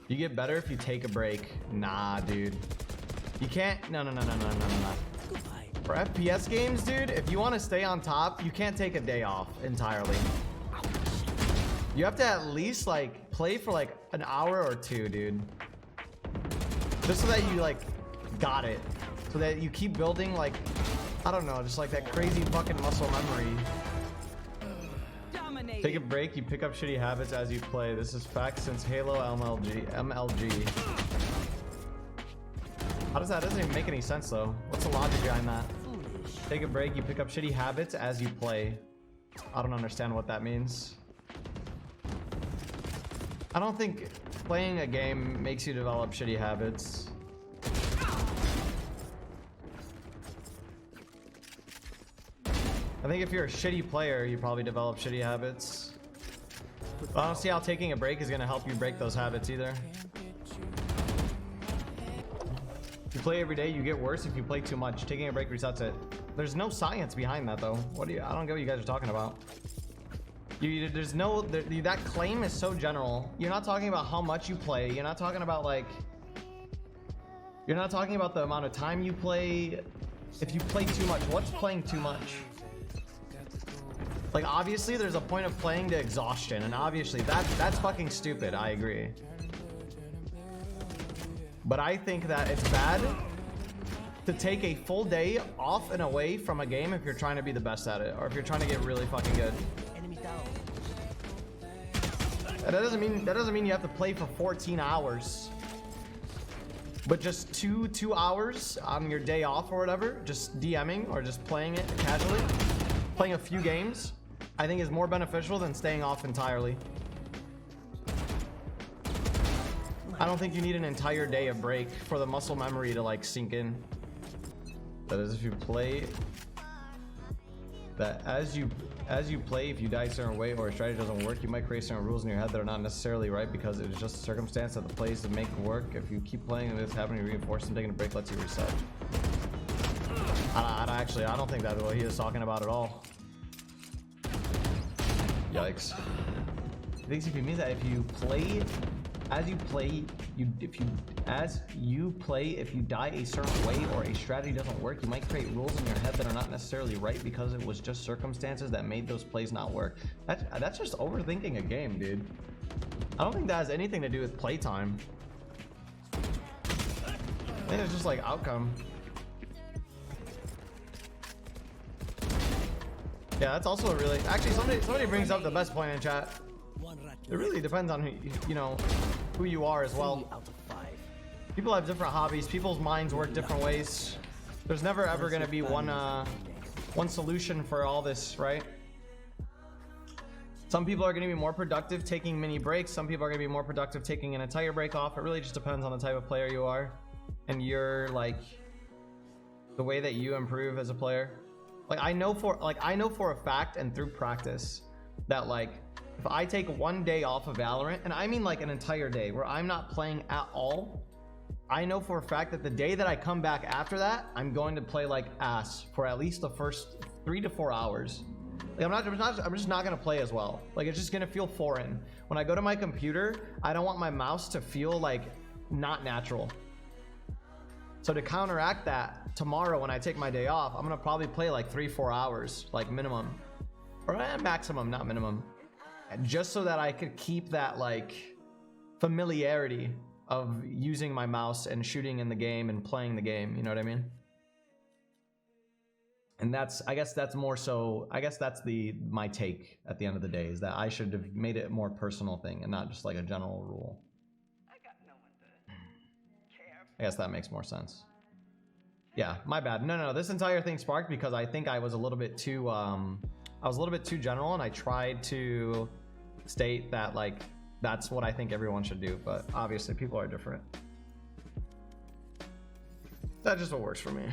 You get better if you take a break. Nah, dude. You can't. No. For FPS games, dude, if you want to stay on top, you can't take a day off entirely. You have to at least like play for like an hour or two, dude. Just so that you like got it. So that you keep building like, I don't know, just like that crazy fucking muscle memory. Take a break, you pick up shitty habits as you play. This is fact since Halo MLG. How does that? Doesn't even make any sense though. What's the logic behind that? Take a break, you pick up shitty habits as you play. I don't understand what that means. I don't think playing a game makes you develop shitty habits. I think if you're a shitty player, you probably develop shitty habits. But I don't see how taking a break is gonna help you break those habits either. If you play every day, you get worse. If you play too much, taking a break resets it. There's no science behind that though. What do you? I don't get what you guys are talking about. There's no. That claim is so general. You're not talking about how much you play. You're not talking about like. You're not talking about the amount of time you play. If you play too much, what's playing too much? Like obviously there's a point of playing to exhaustion, and obviously that's fucking stupid. I agree. But I think that it's bad to take a full day off and away from a game if you're trying to be the best at it, or if you're trying to get really fucking good. And that doesn't mean you have to play for 14 hours. But just two hours on your day off or whatever, just DMing or just playing it casually, playing a few games, I think is more beneficial than staying off entirely. I don't think you need an entire day of break for the muscle memory to like sink in. That is, if you play that as you play, if you die a certain way or a strategy doesn't work, you might create certain rules in your head that are not necessarily right because it is just a circumstance that the plays to make work. If you keep playing and it's happening, reinforce and taking a break lets you reset. I don't think that's what he is talking about at all. Yikes. I think if he means that if you play as you play, if you die a certain way or a strategy doesn't work, you might create rules in your head that are not necessarily right because it was just circumstances that made those plays not work. That's just overthinking a game, dude. I don't think that has anything to do with playtime. I think it's just like outcome. Yeah, that's also a really, actually somebody brings up the best point in chat. It really depends on who you are as well. People have different hobbies. People's minds work different ways. There's never ever going to be one solution for all this, right? Some people are going to be more productive taking mini breaks. Some people are going to be more productive taking an entire break off. It really just depends on the type of player you are and your the way that you improve as a player. I know for a fact and through practice that if I take one day off of Valorant, and I mean like an entire day where I'm not playing at all, I know for a fact that the day that I come back after that, I'm going to play like ass for at least the first 3 to 4 hours. I'm just not going to play as well. It's just going to feel foreign. When I go to my computer, I don't want my mouse to feel not natural. So to counteract that, tomorrow when I take my day off, I'm going to probably play 3-4 hours, minimum. Or maximum, not minimum. Just so that I could keep that familiarity of using my mouse and shooting in the game and playing the game, you know what I mean? And I guess that's more so, that's my take at the end of the day, is that I should have made it a more personal thing and not just a general rule. I guess that makes more sense. Yeah, my bad. No, this entire thing sparked because I think I was a little bit too general, and I tried to state that that's what I think everyone should do, but obviously people are different. That's just what works for me.